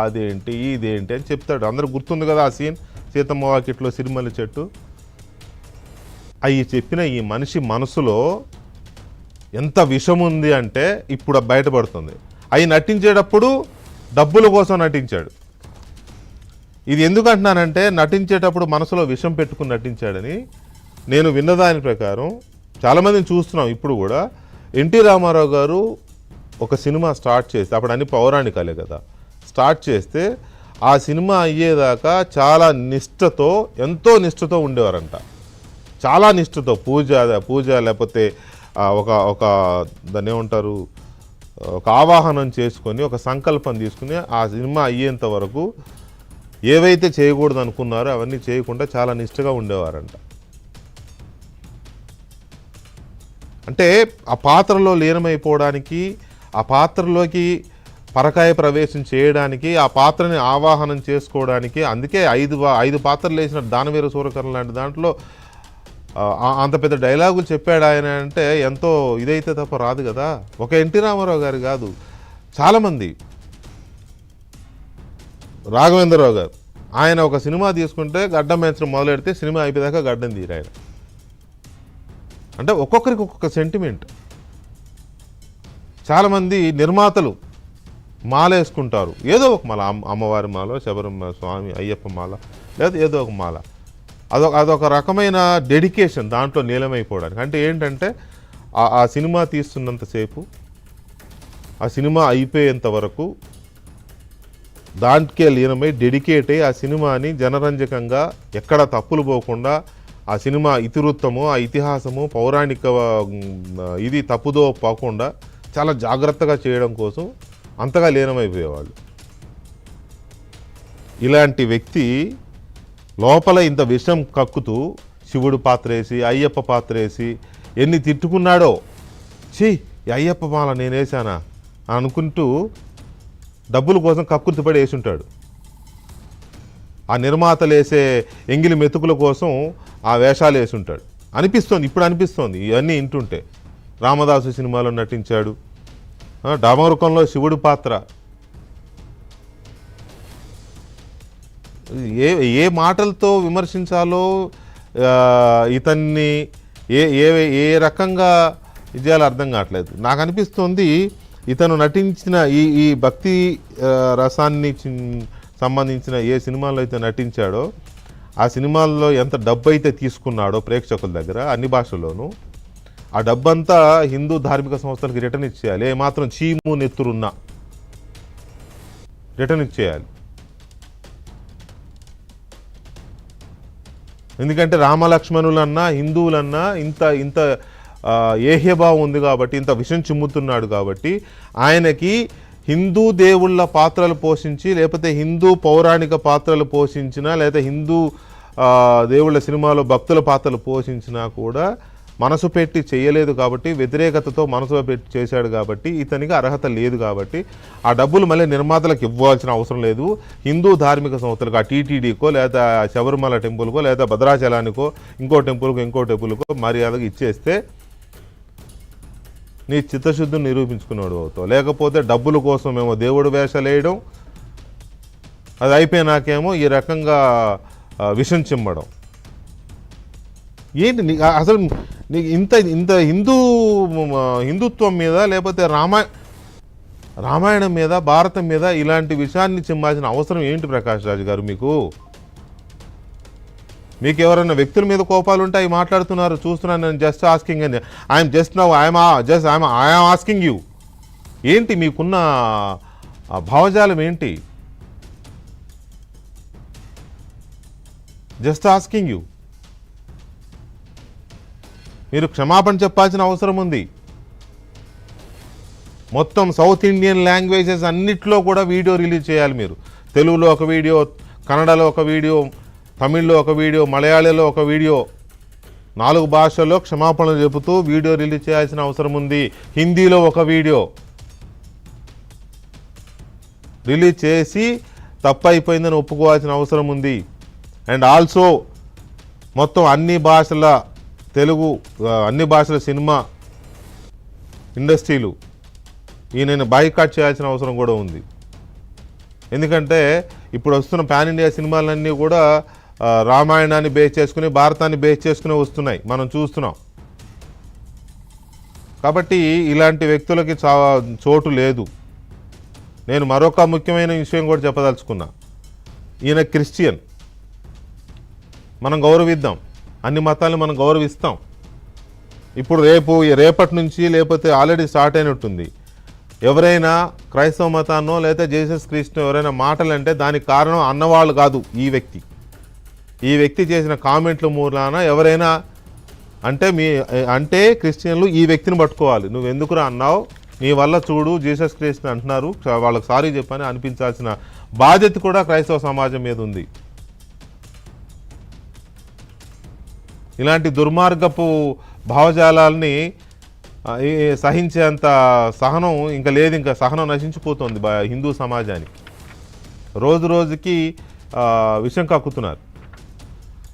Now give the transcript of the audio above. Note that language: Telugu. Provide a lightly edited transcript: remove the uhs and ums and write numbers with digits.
అదేంటి ఇదేంటి అని చెప్తాడు. అందరూ గుర్తుంది కదా ఆ సీన్, సీతమ్మ వాకిట్లో సిరిమల్లి చెట్టు. అవి చెప్పిన ఈ మనిషి మనసులో ఎంత విషం ఉంది అంటే ఇప్పుడు బయటపడుతుంది. అవి నటించేటప్పుడు డబ్బుల కోసం నటించాడు. ఇది ఎందుకు అంటున్నానంటే నటించేటప్పుడు మనసులో విషం పెట్టుకుని నటించాడని. నేను విన్నదాని ప్రకారం చాలామందిని చూస్తున్నాం ఇప్పుడు కూడా. ఎన్టీ రామారావు గారు ఒక సినిమా స్టార్ట్ చేస్తే, అప్పుడు అన్ని పౌరాణికాలే కదా, స్టార్ట్ చేస్తే ఆ సినిమా అయ్యేదాకా చాలా నిష్ఠతో, ఎంతో నిష్ఠతో ఉండేవారంట. చాలా నిష్ఠతో పూజ లేకపోతే ఒక దాన్ని ఏమంటారు, ఒక ఆవాహనం చేసుకొని ఒక సంకల్పం తీసుకుని ఆ సినిమా అయ్యేంత వరకు ఏవైతే చేయకూడదు అనుకున్నారో అవన్నీ చేయకుండా చాలా నిష్ఠగా ఉండేవారంట. అంటే ఆ పాత్రలో లీనమైపోవడానికి, ఆ పాత్రలోకి పరకాయ ప్రవేశం చేయడానికి, ఆ పాత్రని ఆవాహనం చేసుకోవడానికి. అందుకే ఐదు పాత్రలు వేసిన దానవీర సూరకర్ణ లాంటి దాంట్లో అంత పెద్ద డైలాగులు చెప్పాడు ఆయన అంటే ఎంతో ఇదైతే తప్ప రాదు కదా. ఒక ఎన్టీ రామారావు గారు కాదు, చాలామంది. రాఘవేంద్రరావు గారు ఆయన ఒక సినిమా తీసుకుంటే గడ్డం పెంచడం మొదలెడితే సినిమా అయిపోయాక గడ్డం తీరు ఆయన. అంటే ఒక్కొక్కరికి ఒక్కొక్క సెంటిమెంట్. చాలామంది నిర్మాతలు మాల వేసుకుంటారు, ఏదో ఒక మాల, అమ్మవారి మాల, శబరిమల స్వామి అయ్యప్ప మాల, లేదా ఏదో ఒక మాల. అదొక రకమైన డెడికేషన్ దాంట్లో నీలమైపోవడానికి. అంటే ఏంటంటే ఆ సినిమా తీస్తున్నంతసేపు, ఆ సినిమా అయిపోయేంత వరకు దాంట్కే లీనమై డెడికేట్ అయ్యి ఆ సినిమాని జనరంజకంగా ఎక్కడ తప్పులు పోకుండా, ఆ సినిమా ఇతివృత్తము, ఆ ఇతిహాసము, పౌరాణిక ఇది తప్పుదో పోకుండా చాలా జాగ్రత్తగా చేయడం కోసం అంతగా లీనమైపోయేవాళ్ళు. ఇలాంటి వ్యక్తి లోపల ఇంత విషం కక్కుతూ శివుడు పాత్ర వేసి, అయ్యప్ప పాత్ర వేసి ఎన్ని తిట్టుకున్నాడో. ఛీ, ఈ అయ్యప్ప మాల నేను వేసానా అనుకుంటూ డబ్బుల కోసం కక్కుర్తిపడి వేసుంటాడు. ఆ నిర్మాతలు వేసే ఎంగిలి మెతుకుల కోసం ఆ వేషాలు వేసుంటాడు అనిపిస్తోంది. ఇప్పుడు అనిపిస్తోంది ఇవన్నీ వింటుంటే. రామదాసు సినిమాలో నటించాడు, డమరుకంలో శివుడు పాత్ర. ఏ మాటలతో విమర్శించాలో, ఇతన్ని ఏ రకంగా ఇది చేయాలో అర్థం కావట్లేదు. నాకు అనిపిస్తోంది ఇతను నటించిన ఈ భక్తి రసాన్ని సంబంధించిన ఏ సినిమాలో అయితే నటించాడో ఆ సినిమాల్లో ఎంత డబ్బు అయితే తీసుకున్నాడో ప్రేక్షకుల దగ్గర అన్ని భాషల్లోనూ, ఆ డబ్బంతా హిందూ ధార్మిక సంస్థలకు రిటర్న్ ఇచ్చేయాలి. ఏమాత్రం చీము నెత్తురున్నా రిటర్న్ ఇచ్చేయాలి. ఎందుకంటే రామలక్ష్మణులన్నా హిందువులన్నా ఇంత ఏహ్యభావం ఉంది కాబట్టి, ఇంత విషం చిమ్ముతున్నాడు కాబట్టి, ఆయనకి హిందూ దేవుళ్ళ పాత్రలు పోషించి, లేకపోతే హిందూ పౌరాణిక పాత్రలు పోషించినా, లేదా హిందూ దేవుళ్ళ సినిమాలో భక్తుల పాత్రలు పోషించినా కూడా మనసు పెట్టి చేయలేదు కాబట్టి, వ్యతిరేకతతో మనసు పెట్టి చేశాడు కాబట్టి ఇతనికి అర్హత లేదు. కాబట్టి ఆ డబ్బులు మళ్ళీ నిర్మాతలకు ఇవ్వాల్సిన అవసరం లేదు. హిందూ ధార్మిక సంస్థలకు, ఆ టీటీడీకో లేదా శబరిమల టెంపుల్కో లేదా భద్రాచలానికో ఇంకో టెంపుల్కో మర్యాదగా ఇచ్చేస్తే నీ చిత్తశుద్ధిని నిరూపించుకున్నాడు అవుతావు. లేకపోతే డబ్బుల కోసం ఏమో దేవుడు వేషాలు వేయడం, అది అయిపోయినాకేమో ఈ రకంగా విషం చిమ్మడం. ఏంటి అసలు నీకు ఇంత హిందుత్వం మీద, లేకపోతే రామాయణం మీద, భారతం మీద ఇలాంటి విషయాన్ని చిమ్మాల్సిన అవసరం ఏంటి ప్రకాష్ రాజ్ గారు? మీకు ఎవరైనా వ్యక్తుల మీద కోపాలు ఉంటే అవి మాట్లాడుతున్నారు, చూస్తున్నాను. నేను జస్ట్ ఆస్కింగ్ అని, ఐఎమ్ ఆస్కింగ్ యూ. ఏంటి మీకున్న భావజాలం ఏంటి? Just asking you. మీరు క్షమాపణ చెప్పాల్సిన అవసరం ఉంది. మొత్తం సౌత్ ఇండియన్ లాంగ్వేజెస్ అన్నిట్లో కూడా వీడియో రిలీజ్ చేయాలి మీరు. తెలుగులో ఒక వీడియో, కన్నడలో ఒక వీడియో, తమిళ్లో ఒక వీడియో, మలయాళంలో ఒక వీడియో, 4 భాషల్లో క్షమాపణలు చెబుతూ వీడియో రిలీజ్ చేయాల్సిన అవసరం ఉంది. హిందీలో ఒక వీడియో రిలీజ్ చేసి తప్పు అయిపోయిందని ఒప్పుకోవాల్సిన అవసరం ఉంది. అండ్ ఆల్సో మొత్తం అన్ని భాషల సినిమా ఇండస్ట్రీలు ఈయనను బాయ్కాట్ చేయాల్సిన అవసరం కూడా ఉంది. ఎందుకంటే ఇప్పుడు వస్తున్న పాన్ ఇండియా సినిమాలన్నీ కూడా రామాయణాన్ని బేస్ చేసుకుని, భారతాన్ని బేస్ చేసుకుని వస్తున్నాయి, మనం చూస్తున్నాం. కాబట్టి ఇలాంటి వ్యక్తులకి చోటు లేదు. నేను మరొక ముఖ్యమైన విషయం కూడా చెప్పదలుచుకున్నా. ఈయన క్రిస్టియన్, మనం గౌరవిద్దాం, అన్ని మతాలను మనం గౌరవిస్తాం. ఇప్పుడు రేపటి నుంచి, లేకపోతే ఆల్రెడీ స్టార్ట్ అయినట్టుంది, ఎవరైనా క్రైస్తవ మతాన్నో లేదా జీసస్ క్రీస్తు ఎవరైనా మాటలంటే దానికి కారణం అన్నవాళ్ళు కాదు, ఈ వ్యక్తి చేసిన కామెంట్ల మూలాన ఎవరైనా అంటే క్రిస్టియన్లు ఈ వ్యక్తిని పట్టుకోవాలి. నువ్వు ఎందుకురా అన్నావు, నీ వల్ల చూడు జీసస్ క్రీస్తు అంటున్నారు, వాళ్ళకి సారీ చెప్పని అనిపించాల్సిన బాధ్యత కూడా క్రైస్తవ సమాజం మీద ఉంది. ఇలాంటి దుర్మార్గపు భావజాలాల్ని సహించేంత సహనం ఇంకా లేదు, ఇంకా సహనం నశించిపోతుంది హిందూ సమాజానికి. రోజు రోజుకి విషం కక్కుతున్నారు.